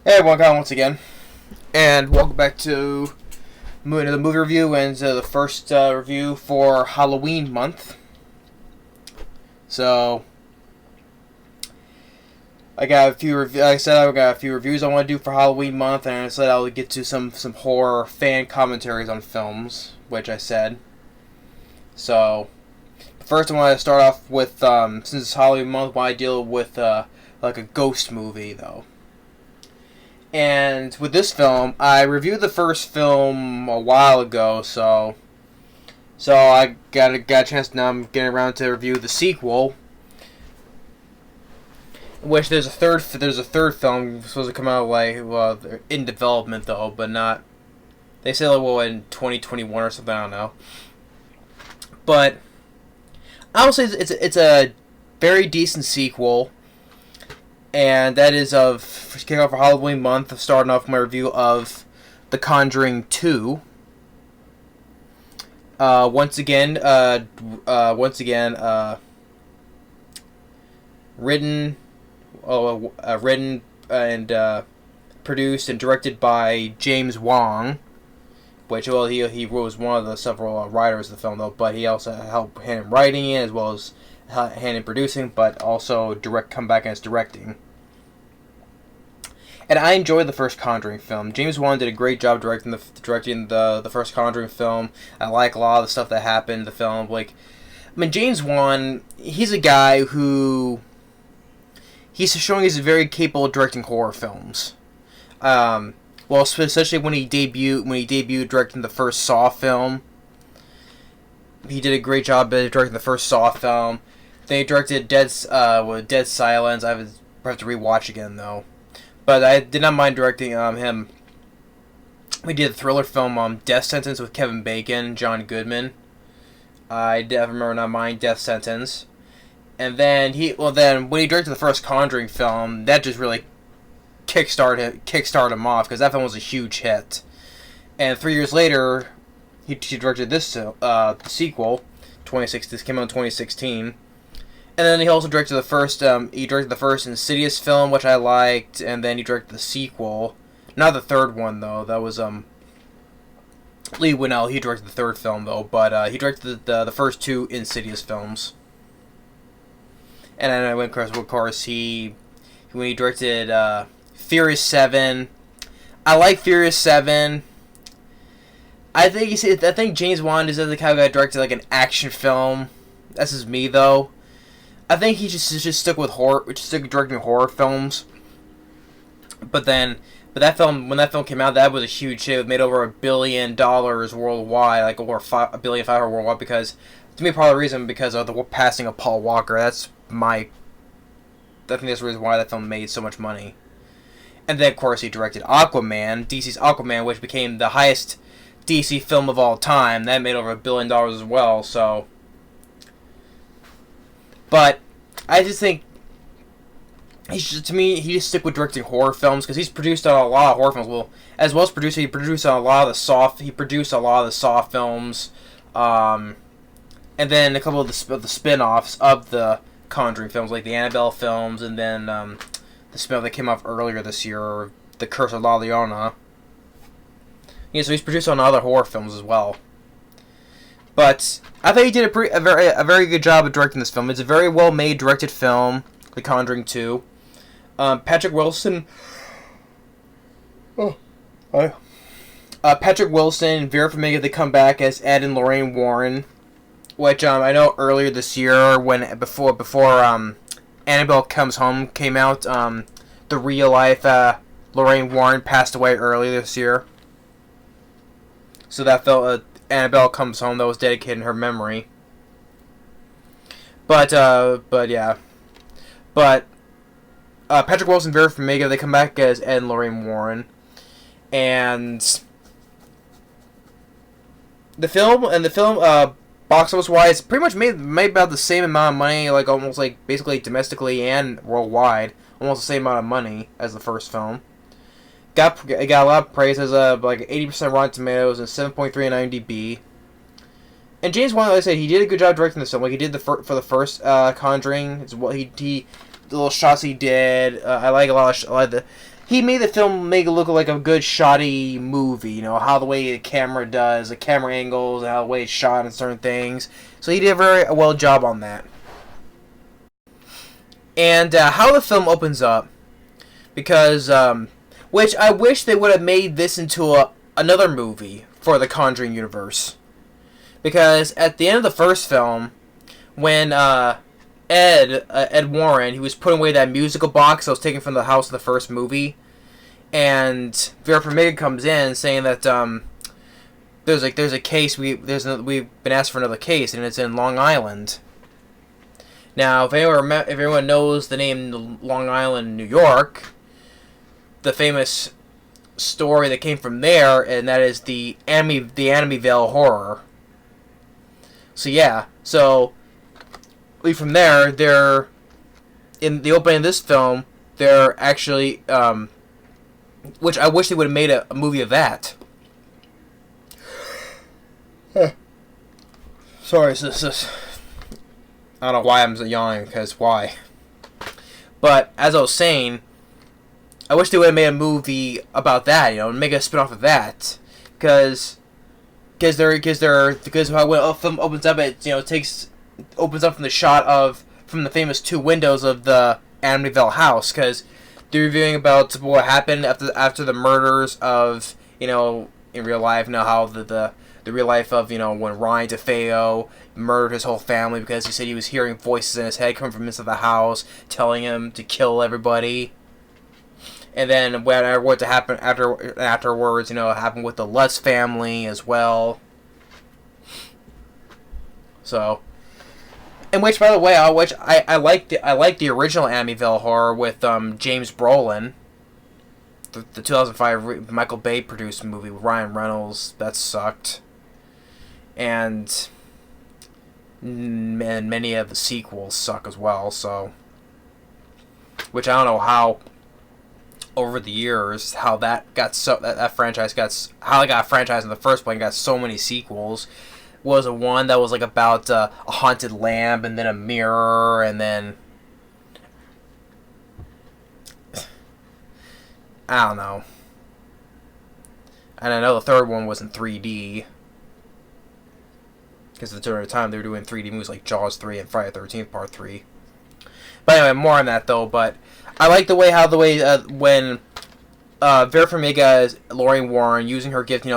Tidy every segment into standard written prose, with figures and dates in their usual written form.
Hey everyone, Kyle once again, and welcome back to the movie review and the first review for Halloween month. So, I got a few. Like I said, I got a few reviews I want to do for Halloween month, and I said I'll get to some horror fan commentaries on films, which I said. So, first I want to start off with since it's Halloween month, I want to deal with like a ghost movie though. And with this film, I reviewed the first film a while ago, so I got a chance. Now I'm getting around to review the sequel, which there's a third film supposed to come out they're in development though, but not. They say in 2021 or something. I don't know. But I would say it's a very decent sequel. And that is kicking off for Halloween month, of starting off my review of The Conjuring 2. Once again, written and produced and directed by James Wan, which he was one of the several writers of the film though, but he also helped hand in writing it as well as hand in producing, but also come back as directing. And I enjoyed the first Conjuring film. James Wan did a great job directing the first Conjuring film. I like a lot of the stuff that happened in the film. James Wan, he's a guy who he's showing he's very capable of directing horror films. Especially when he debuted directing the first Saw film. He did a great job directing the first Saw film. Then he directed Dead Silence. I have to rewatch again though. But I did not mind directing him. We did a thriller film, Death Sentence with Kevin Bacon, John Goodman. I remember not mind Death Sentence. And then when he directed the first Conjuring film, that just really kickstarted him off because that film was a huge hit. And 3 years later, he directed this the sequel. This came out in 2016. And then he also directed the first. He directed the first Insidious film, which I liked, and then he directed the sequel. Not the third one though. That was Lee Winnell. He directed the third film though, but he directed the first two Insidious films. And then of course, when he directed Furious 7, I like Furious 7. I think James Wan is the kind of guy who directed like an action film. That's just me though. I think he just stuck with directing horror films. But when that film came out, that was a huge hit. It made over $1 billion worldwide, like over $1.5 billion worldwide. Because to me, part of the reason because of the passing of Paul Walker. I think that's the reason why that film made so much money. And then of course he directed Aquaman, DC's Aquaman, which became the highest DC film of all time. That made over $1 billion as well. So. But I just think he just stick with directing horror films because he's produced a lot of horror films. Well, as well as producer, he produced a lot of the Saw films, and then a couple of the spin-offs of the Conjuring films, like the Annabelle films, and then the spin-off that came off earlier this year, The Curse of La Llorona. Yeah, so he's produced on other horror films as well. But I think he did a very good job of directing this film. It's a very well made directed film, The Conjuring 2. Patrick Wilson. Patrick Wilson and Vera Farmiga, they come back as Ed and Lorraine Warren, which I know earlier this year before Annabelle Comes Home came out, the real life Lorraine Warren passed away earlier this year. So that felt. Annabelle Comes Home, that was dedicated in her memory. But Patrick Wilson and Vera Farmiga, they come back as Ed and Lorraine Warren. And the film box office wise pretty much made about the same amount of money, like almost like basically domestically and worldwide, almost the same amount of money as the first film. Got a lot of praise as like 80% Rotten Tomatoes and 7.3 on IMDb. And James Wan, like I said, he did a good job directing this film. Like he did for the first Conjuring. It's what he the little shots he did. I like a lot of. I like the. He made the film make it look like a good shoddy movie. You know how the way the camera does, the camera angles, and how the way it's shot and certain things. So he did a very well job on that. And how the film opens up, because which I wish they would have made this into another movie for the Conjuring universe, because at the end of the first film, when Ed Warren, he was putting away that musical box that was taken from the house of the first movie, and Vera Farmiga comes in saying that there's a case we've been asked for another case, and it's in Long Island. Now, if anyone knows the name Long Island, New York, the famous story that came from there, and that is the Amityville horror. So yeah, from there, they're in the opening of this film. They're actually, which I wish they would have made a movie of that. Sorry, this. I don't know why I'm yawning, because why? But, as I was saying, I wish they would have made a movie about that, and make a spin-off of that. Because when a film opens up, it, opens up from the shot from the famous two windows of the Amityville house, because they're reviewing about what happened after the murders of, in real life, how the real life of, when Ryan DeFeo murdered his whole family because he said he was hearing voices in his head coming from inside the house telling him to kill everybody. And then what to happen afterwards, happened with the Lutz family as well. So, in which, by the way, I like the original Amityville horror with James Brolin, the 2005 Michael Bay produced movie with Ryan Reynolds. That sucked. And many of the sequels suck as well. So, which I don't know how over the years how that franchise got how it got a franchise in the first place and got so many sequels. Was a one that was like about a haunted lamp, and then a mirror, and then I don't know. And I know the third one was in 3D. Because at the time they were doing 3D movies like Jaws 3 and Friday the 13th Part 3. But anyway, more on that though. But I like the way when Vera Farmiga is Lorraine Warren using her gift. She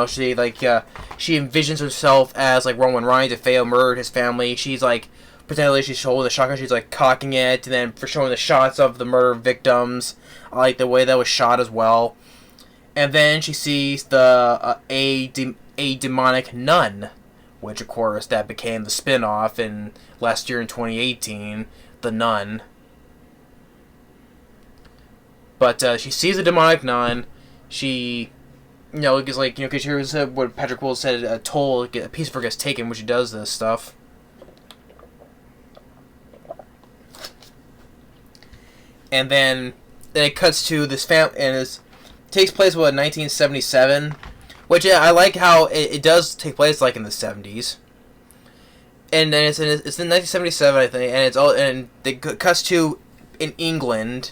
envisions herself as like when Ryan DeFeo murdered his family. She's like pretending like she's holding the shotgun. She's like cocking it, and then for showing the shots of the murder victims. I like the way that was shot as well. And then she sees a demonic nun, which of course that became the spin-off in last year in 2018, The Nun. But she sees a demonic nun. She, because because here's what Patrick Wills said: a piece of her gets taken when she does this stuff. And then it cuts to this family, and it takes place in 1977. Which I like how it does take place like in the 70s, and then it's in 1977, I think, and it cuts to in England.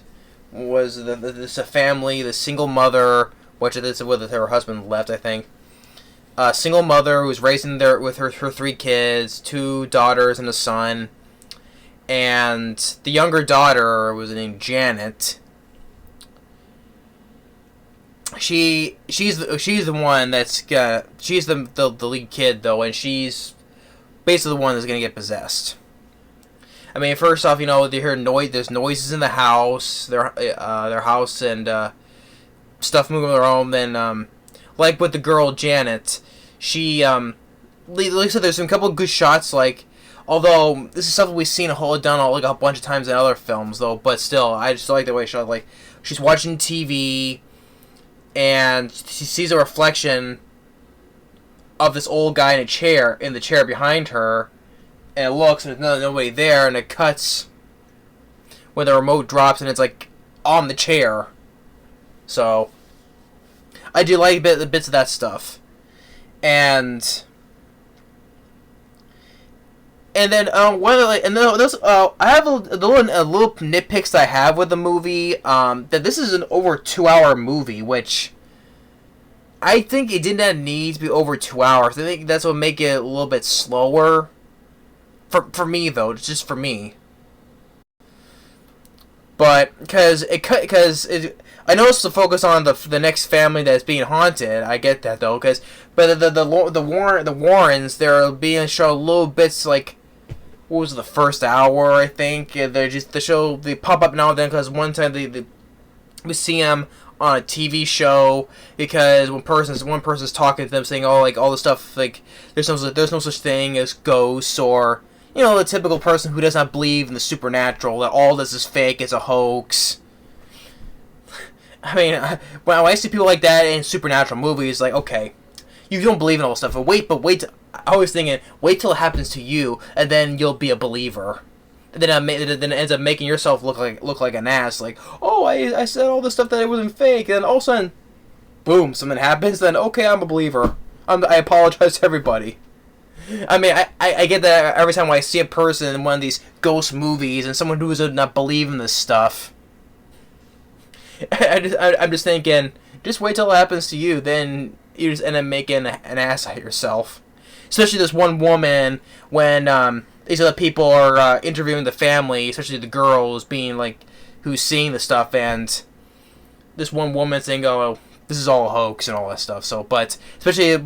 Was this a family, the single mother, which is with her husband left, I think. A single mother who's raising with her 3 kids, 2 daughters and a son, and the younger daughter was named Janet. She's the one that's she's the lead kid though, and she's basically the one that's gonna get possessed. I mean, first off, they hear there's noises in the house, their house, and stuff moving around. Then, like with the girl Janet, she like I said, there's some couple of good shots. Like, although this is something we've seen done like a bunch of times in other films, though, but still, I just like the way she shot. Like, she's watching TV. And she sees a reflection of this old guy in the chair behind her, and it looks, and there's nobody there, and it cuts when the remote drops, and it's like on the chair. So I do like the bits of that stuff, and And then one of the, like, and those I have a little nitpicks that I have with the movie. That this is an over 2 hour movie, which I think it did not need to be over 2 hours. I think that's what make it a little bit slower. For me though, it's just for me. But because I know it's to focus on the next family that's being haunted. I get that though, but the Warrens, they're being shown little bits like, what was it, the first hour, I think. They're just they pop up now and then, because one time we see them on a TV show, because one person's talking to them saying, oh, like all the stuff, like there's no such thing as ghosts, or the typical person who does not believe in the supernatural, that all this is fake, it's a hoax. I mean, when I see people like that in supernatural movies, like, okay, you don't believe in all this stuff, but wait. I always thinking, wait till it happens to you, and then you'll be a believer. And then it ends up making yourself look like an ass. Like, oh, I said all this stuff that it wasn't fake, and then all of a sudden, boom, something happens. Then okay, I'm a believer. I apologize to everybody. I mean, I get that every time I see a person in one of these ghost movies and someone who does not believe in this stuff. I'm just thinking, just wait till it happens to you, then you just end up making an ass out of yourself. Especially this one woman, when these other people are interviewing the family, especially the girls being like, who's seeing the stuff, and this one woman saying, "Oh, this is all a hoax" and all that stuff. So, but it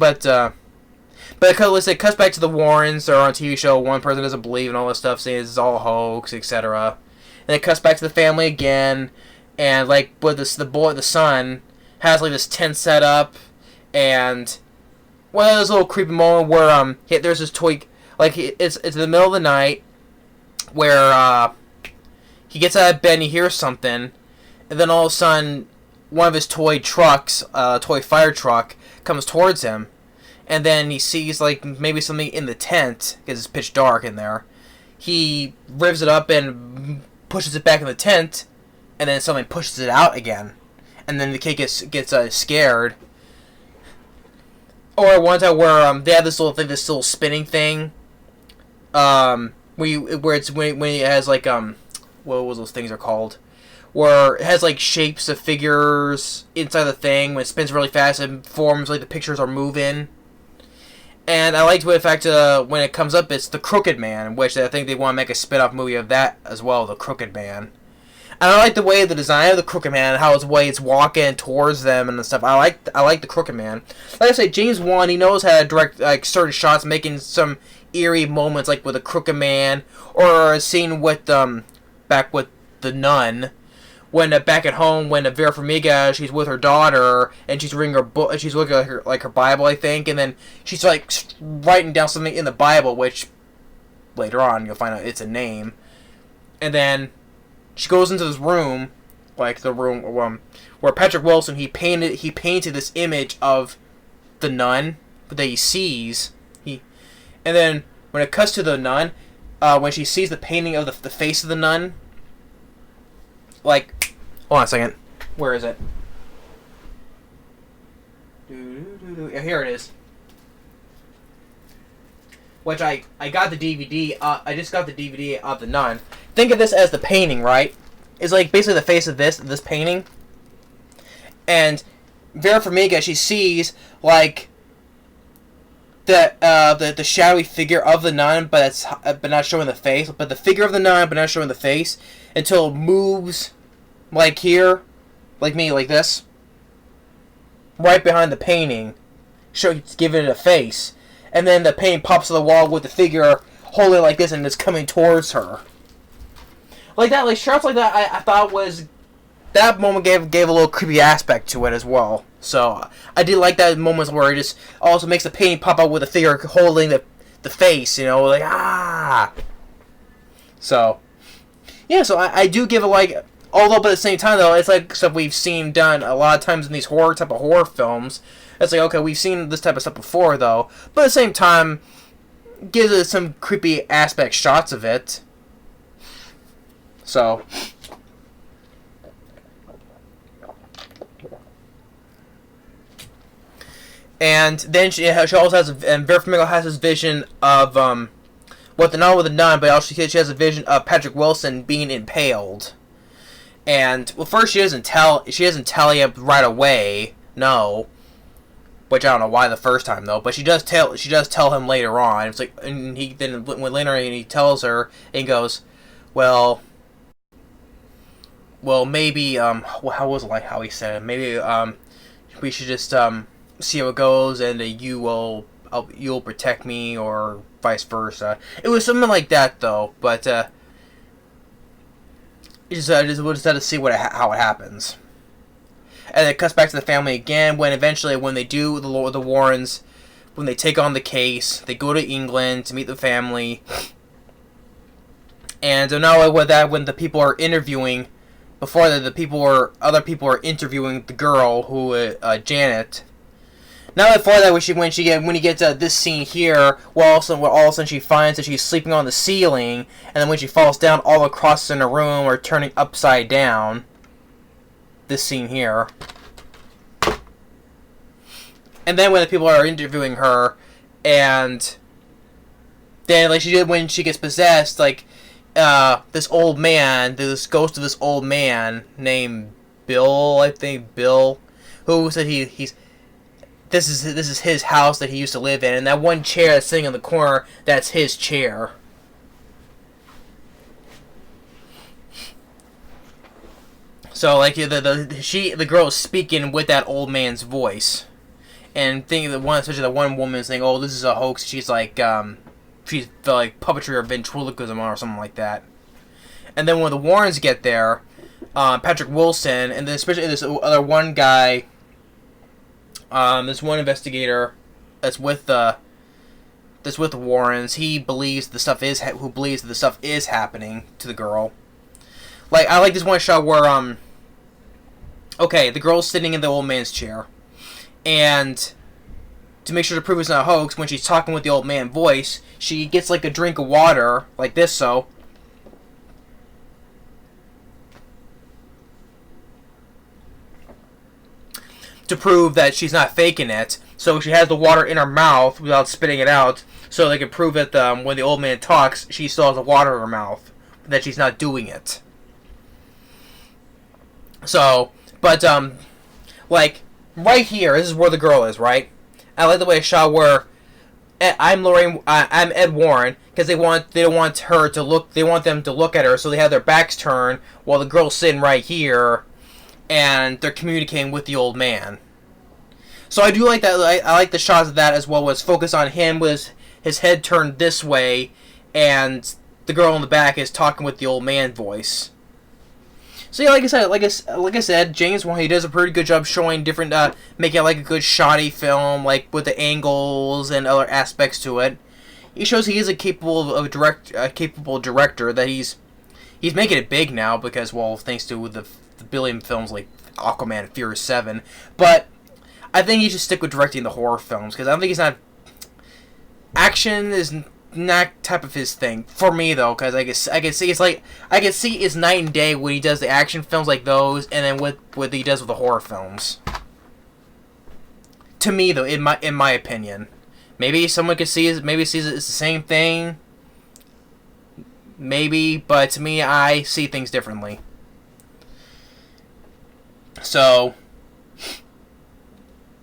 cuts back to the Warrens. They're on a TV show. One person doesn't believe in all this stuff, saying this is all a hoax, etc. And it cuts back to the family again, and like, with the son has like this tent set up, and one of those little creepy moments where there's this toy, like it's in the middle of the night, where he gets out of bed and he hears something, and then all of a sudden one of his toy trucks, toy fire truck, comes towards him, and then he sees like maybe something in the tent because it's pitch dark in there. He revs it up and pushes it back in the tent, and then something pushes it out again, and then the kid gets scared. Or one time where they have this little spinning thing, when it has like what was those things are called, where it has like shapes of figures inside the thing. When it spins really fast, it forms like the pictures are moving. And I liked the fact when it comes up, it's the Crooked Man, which I think they want to make a spin-off movie of that as well, the Crooked Man. And I like the way the design of the Crooked Man, how it's walking towards them and stuff. I like the Crooked Man. Like I say, James Wan, he knows how to direct like certain shots, making some eerie moments, like with the Crooked Man, or a scene with back with the nun, when back at home when Vera Farmiga, she's with her daughter and she's reading her book, she's looking at her Bible, I think, and then she's like writing down something in the Bible, which later on you'll find out it's a name, and then she goes into this room, like the room where Patrick Wilson he painted this image of the nun that he sees. And then when it cuts to the nun, when she sees the painting of the face of the nun, like, hold on a second, where is it? Yeah, here it is. Which I got the DVD. I just got the DVD of the nun. Think of this as the painting, right? It's like basically the face of this painting. And Vera Farmiga, she sees like the shadowy figure of the nun, but not showing the face. But the figure of the nun, but not showing the face, until it moves, like here, like me, like this, right behind the painting, giving it a face. And then the painting pops to the wall with the figure holding like this, and it's coming towards her. Like that, like shots like that, I thought was, that moment gave a little creepy aspect to it as well. So I did like that moments where it just also makes the painting pop out with the figure holding the face, like ah. So yeah, so I do give it like, although but at the same time though, it's like stuff we've seen done a lot of times in these type of horror films. It's like, okay, we've seen this type of stuff before though, but at the same time gives it some creepy aspect shots of it. So and then she also has, and Vera Farmiga has this vision of not with the nun, but also she has a vision of Patrick Wilson being impaled. And well, first she doesn't tell him right away, no. Which I don't know why the first time though, but she does tell him later on. It's like, and he then when later he tells her and he goes, well, maybe how was it, like how he said it? Maybe we should just see how it goes, and you'll protect me, or vice versa. It was something like that though, but we'll just have to see how it happens. And it cuts back to the family again when they do the Warrens, when they take on the case, they go to England to meet the family. And not only with that, when the people are interviewing, before that, other people are interviewing the girl who Janet. Now before that, when he gets this scene here, all of a sudden she finds that she's sleeping on the ceiling, and then when she falls down, all across in the room are turning upside down. This scene here. And then when the people are interviewing her, and then when she gets possessed, this old man, this ghost of this old man named Bill, I think Bill, who said this is his house that he used to live in, and that one chair that's sitting in the corner, that's his chair. So the girl is speaking with that old man's voice, and thinking especially the one woman is saying, "Oh, this is a hoax." She's like puppetry or ventriloquism or something like that. And then when the Warrens get there, Patrick Wilson, and then especially this other one guy, this one investigator that's with the Warrens, he believes the stuff is happening to the girl. I like this one shot where the girl's sitting in the old man's chair, and to make sure to prove it's not a hoax, when she's talking with the old man voice, she gets a drink of water like this, so to prove that she's not faking it. So she has the water in her mouth without spitting it out, so they can prove that when the old man talks, she still has the water in her mouth, that she's not doing it. So, but right here, this is where the girl is, right? I like the way it's shot where I'm Ed Warren, because they don't want her to look. They want them to look at her, so they have their backs turned while the girl's sitting right here, and they're communicating with the old man. So I do like that. I like the shots of that as well. Was focus on him with his head turned this way, and the girl in the back is talking with the old man voice. So yeah, like I said, James Wan, he does a pretty good job showing different, making it a good shoddy film, with the angles and other aspects to it. He shows he is a capable director, that he's making it big now because, well, thanks to the billion films like Aquaman and Furious 7. But I think he should stick with directing the horror films, because I don't think he's not. Action is not type of his thing for me though, because I can see it's night and day when he does the action films like those, and then what he does with the horror films. To me though, in my opinion, maybe someone could sees it as the same thing. Maybe, but to me, I see things differently. So,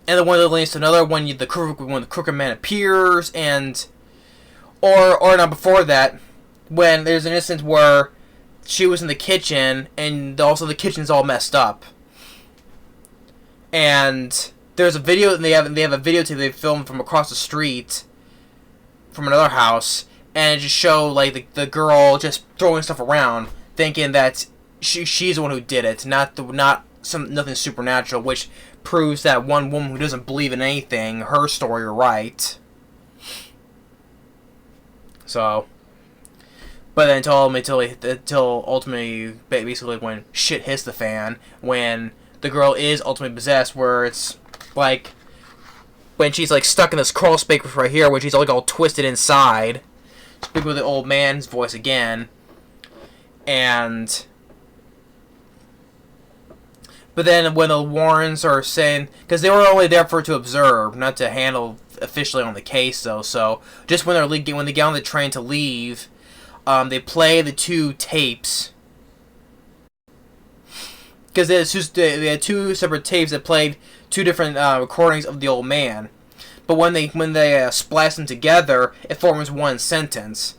and then one of the links to another when the crooked man appears, and or not before that, when there's an instance where she was in the kitchen, and also the kitchen's all messed up, and there's a video, and they have a videotape they filmed from across the street from another house, and it just show the girl just throwing stuff around, thinking that she's the one who did it, nothing supernatural, which proves that one woman who doesn't believe in anything, her story right. So, but then until ultimately, basically when shit hits the fan, when the girl is ultimately possessed, where it's when she's stuck in this crawl space right here, when she's all twisted inside. Speak with the old man's voice again, but then when the Warrens are saying, because they were only there to observe, not to handle officially on the case though. So just when they get on the train to leave, they play the 2 tapes. Because they had 2 separate tapes that played 2 different recordings of the old man, but when they splice them together, it forms one sentence.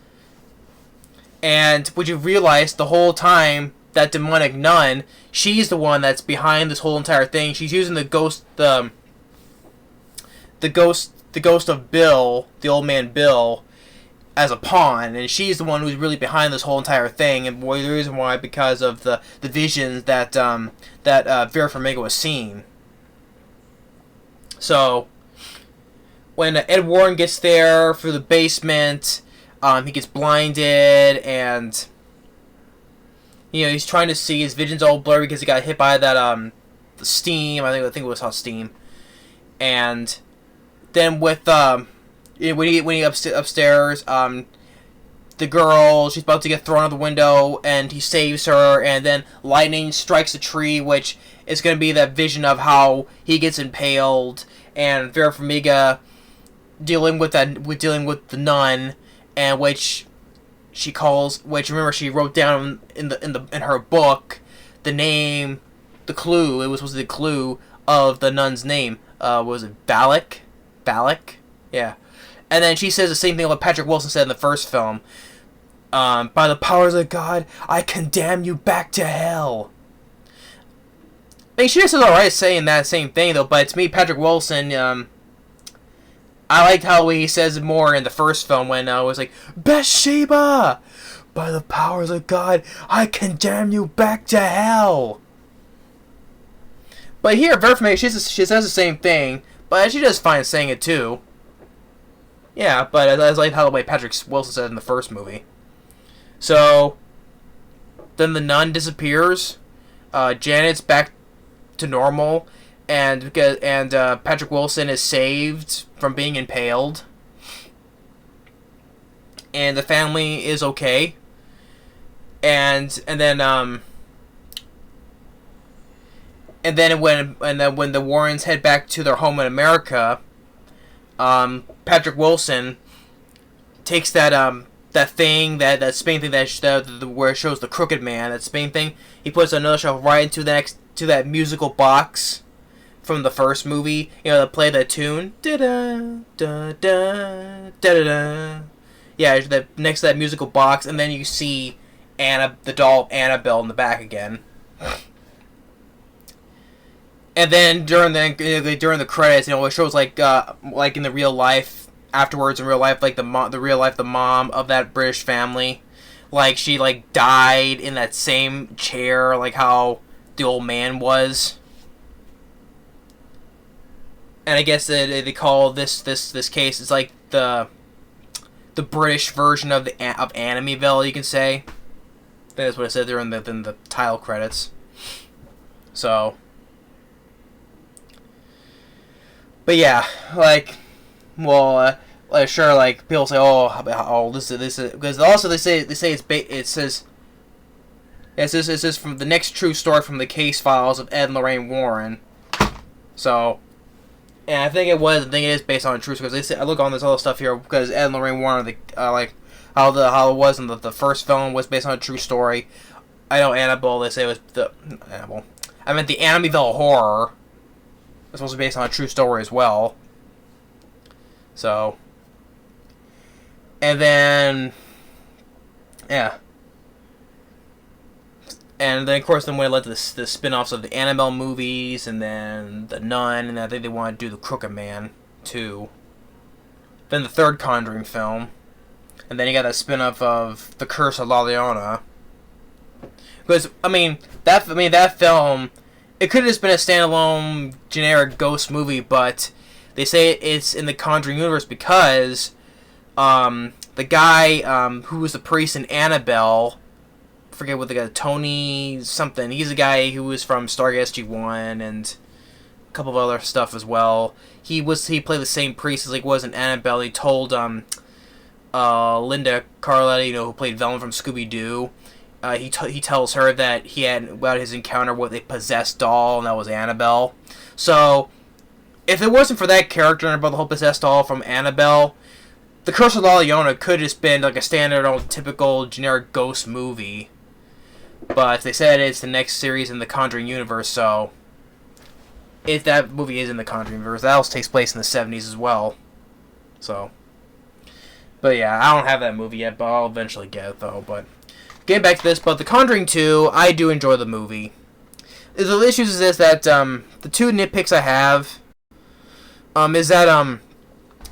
And what you realize the whole time, that demonic nun, she's the one that's behind this whole entire thing. She's using the ghost of Bill, the old man Bill, as a pawn, and she's the one who's really behind this whole entire thing. And the reason why, because of the visions that Vera Farmiga was seeing. So when Ed Warren gets there for the basement, he gets blinded, and he's trying to see. His vision's all blurry because he got hit by that the steam. I think it was hot steam. And then with when he upstairs, the girl, she's about to get thrown out the window, and he saves her, and then lightning strikes a tree, which is going to be that vision of how he gets impaled, and Vera Farmiga dealing with the nun, and which remember she wrote down in her book the name, the clue. It was supposed to be the clue of the nun's name. Was it Balak? Yeah. And then she says the same thing what Patrick Wilson said in the first film. By the powers of God, I condemn you back to hell. I mean, she just is alright saying that same thing, though, but to me, Patrick Wilson, I liked how he says it more in the first film when it was like, Bathsheba! By the powers of God, I condemn you back to hell! But here, Vera Farmiga, she says the same thing, but she does fine saying it too. Yeah, but I like how the way Patrick Wilson said it in the first movie. So then the nun disappears. Janet's back to normal, and Patrick Wilson is saved from being impaled, and the family is okay. And then when the Warrens head back to their home in America, Patrick Wilson takes that thing, that Spain thing where it shows the crooked man, that Spain thing. He puts another shelf right into that musical box from the first movie. That play that tune. Da da da da da da. Yeah, next to that musical box, and then you see the doll Annabelle in the back again. And then during the credits, it shows like in the real life, afterwards in real life, like the mom of that British family, like she died in that same chair, like how the old man was. And I guess they call this case, it's like the British version of Amityville, you can say. I think that's what it said there in the title credits. So. But yeah, sure, people say, this is, because also they say it says from the next true story from the case files of Ed and Lorraine Warren. So, and I think it is based on a true story, because they say, I look on this other stuff here, because Ed and Lorraine Warren, how it was in the first film was based on a true story. I know Annabelle, they say it was Annabelle. I meant the Amityville Horror. It's supposed to be based on a true story as well. So. And then. Yeah. And then, of course, when it led to the spin-offs of the Annabelle movies, and then The Nun, and I think they want to do The Crooked Man, too. Then the third Conjuring film. And then you got that spin-off of The Curse of La Llorona. Because, that film... It could have just been a standalone, generic ghost movie, but they say it's in the Conjuring universe because the guy who was the priest in Annabelle, I forget what the guy, Tony something, he's a guy who was from Stargate SG-1 and a couple of other stuff as well. He played the same priest as was in Annabelle. He told Linda Carletti, who played Velma from Scooby-Doo, he tells her that he had about his encounter with a possessed doll, and that was Annabelle. So if it wasn't for that character about the whole possessed doll from Annabelle, The Curse of La Llorona could have just been like a standard old typical generic ghost movie. But they said it's the next series in the Conjuring universe, so if that movie is in the Conjuring universe, that also takes place in the 70s as well. So, but yeah, I don't have that movie yet, but I'll eventually get it though. But getting back to this, but The Conjuring 2, I do enjoy the movie. The issues is this, that the two nitpicks I have is that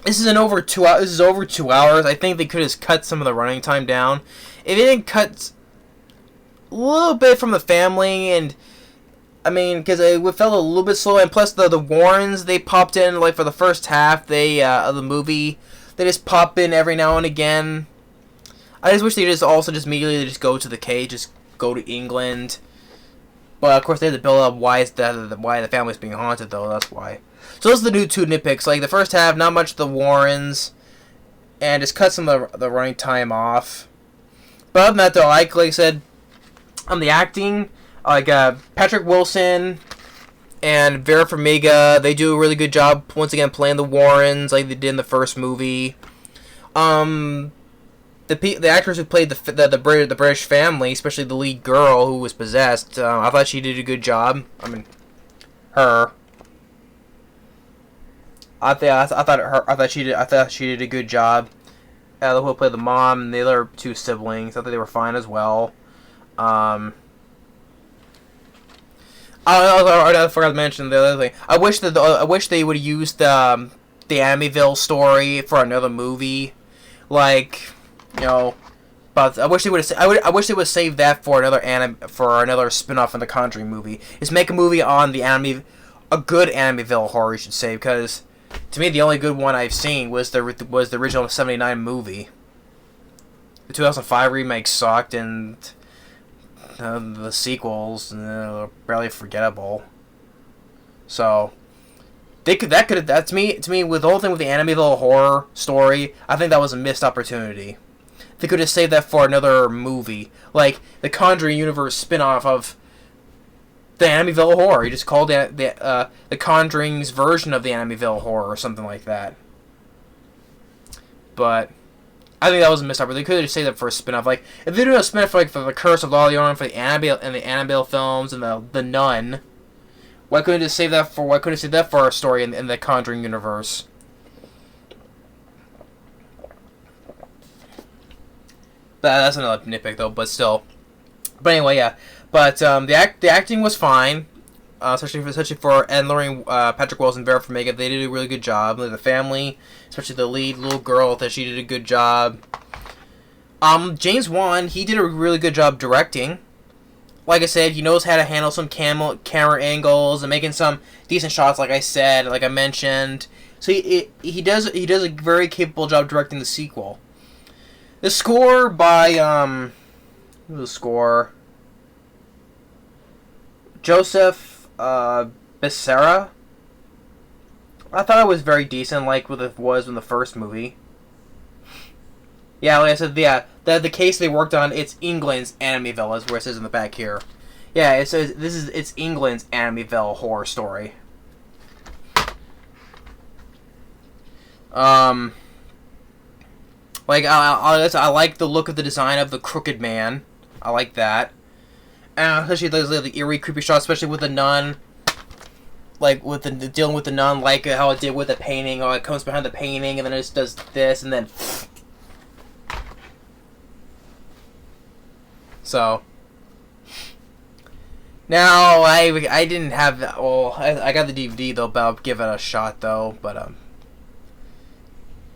this is over 2 hours. This is over 2 hours. I think they could have cut some of the running time down. If they didn't cut a little bit from the family, and I mean, because it felt a little bit slow, and plus the Warrens, they popped in like for the first half of the movie. They just pop in every now and again. I just wish they just immediately just go to the cage, just go to England. But of course they had to build up why the family's being haunted though. That's why. So those are the new two nitpicks. Like the first half, not much of the Warrens, and just cut some of the running time off. But other than that though, like I said, on the acting, like Patrick Wilson and Vera Farmiga, they do a really good job once again playing the Warrens like they did in the first movie. The actress who played the British family, especially the lead girl who was possessed, I thought she did a good job. I mean, her. I thought she did a good job. Who played the mom and the other two siblings, I thought they were fine as well. I forgot to mention the other thing. I wish they would have used the Amityville story for another movie, like. You know, but I wish they would have. I wish they would save that for another spin-off in the Conjuring movie. Is make a movie on a good Amityville horror, you should say, because to me the only good one I've seen was the original '79 movie. The 2005 remake sucked, and the sequels are barely forgettable. So. To me with the whole thing with the Amityville horror story, I think that was a missed opportunity. They could have saved that for another movie, like the Conjuring universe spin-off of the Amityville horror. You just called it the Conjuring's version of the Amityville horror or something like that. But I think that was a missed opportunity. They could have saved that for a spin-off. Like if they're doing a spin-off for the Curse of La Llorona, for the Annabelle films and the Nun. Why couldn't they save that for a story in the Conjuring universe? That's another nitpick though, but still. But anyway, yeah. But the acting was fine, especially for Ed Luring, Patrick Wilson, Vera Farmiga. They did a really good job. The family, especially the lead little girl, that she did a good job. James Wan, he did a really good job directing. Like I said, he knows how to handle some camera angles and making some decent shots. Like I said, like I mentioned, so he does a very capable job directing the sequel. The score by Joseph Becerra. I thought it was very decent, like what it was in the first movie. Yeah, like I said, the case they worked on, it's England's Amityville, as where it says in the back here. Yeah, it says it's England's Amityville horror story. Like I like the look of the design of the Crooked Man. I like that, and especially the eerie, creepy shots, especially with the nun. Like with dealing with the nun, like how it did with the painting. How it comes behind the painting, and then it just does this, and then. So. Now I didn't have that. Well, I got the DVD though, but I'll give it a shot though. But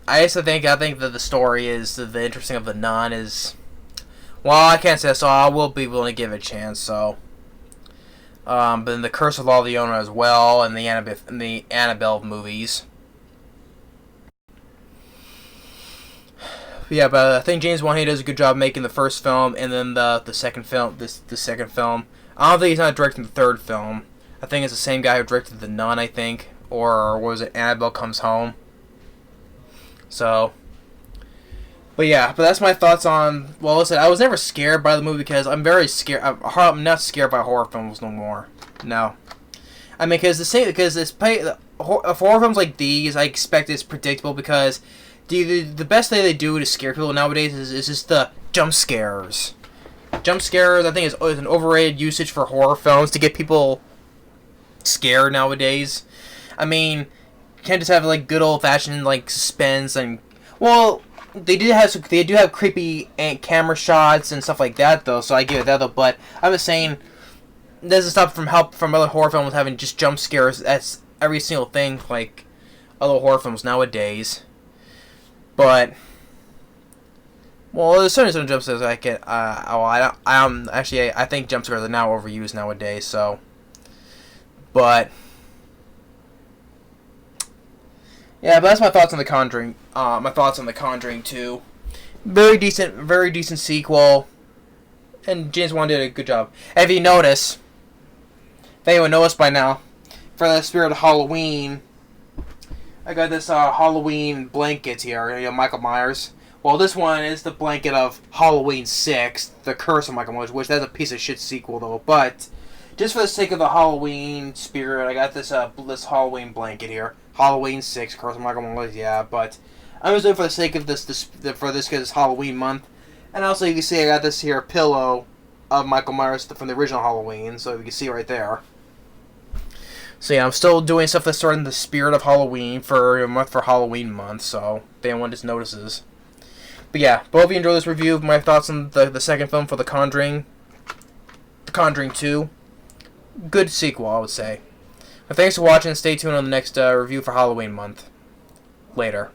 I think that the story is the interesting of the nun is. Well, I can't say that, so I will be willing to give it a chance. So, but then the Curse of La Llorona as well, and the Annabelle movies. Yeah, but I think James Wan does a good job making the first film, and then the second film. The second film. I don't think he's not directing the third film. I think it's the same guy who directed The Nun, I think, or was it Annabelle Comes Home? So. But yeah, but that's my thoughts on. Well, listen, I was never scared by the movie because I'm very scared. I'm not scared by horror films no more. No, I mean because it's for horror films like these, I expect it's predictable because the best thing they do to scare people nowadays is just the jump scares. Jump scares, I think, is an overrated usage for horror films to get people scared nowadays. I mean, you can't just have like good old fashioned like suspense and well, they do have creepy camera shots and stuff like that though. So I give it that though. But I'm just saying, it doesn't stop from other horror films having just jump scares. That's every single thing like other horror films nowadays. But well, there's certain jump scares I can. I think jump scares are now overused nowadays. So, but yeah, but that's my thoughts on the Conjuring. My thoughts on the Conjuring 2. Very decent sequel, and James Wan did a good job. If you notice, if anyone knows by now, for the spirit of Halloween, I got this Halloween blanket here. You know, Michael Myers. Well, this one is the blanket of Halloween 6, The Curse of Michael Myers, which that's a piece of shit sequel though. But just for the sake of the Halloween spirit, I got this this Halloween blanket here. Halloween 6, Curse of Michael Myers, yeah. But I'm just doing it for the sake of this because it's Halloween month. And also, you can see I got this here pillow of Michael Myers from the original Halloween, so you can see right there. So yeah, I'm still doing stuff that's sort of in the spirit of Halloween for Halloween month, so if anyone just notices. But yeah, but hope you enjoyed this review of my thoughts on the second film for The Conjuring 2. Good sequel, I would say. But thanks for watching, and stay tuned on the next review for Halloween month. Later.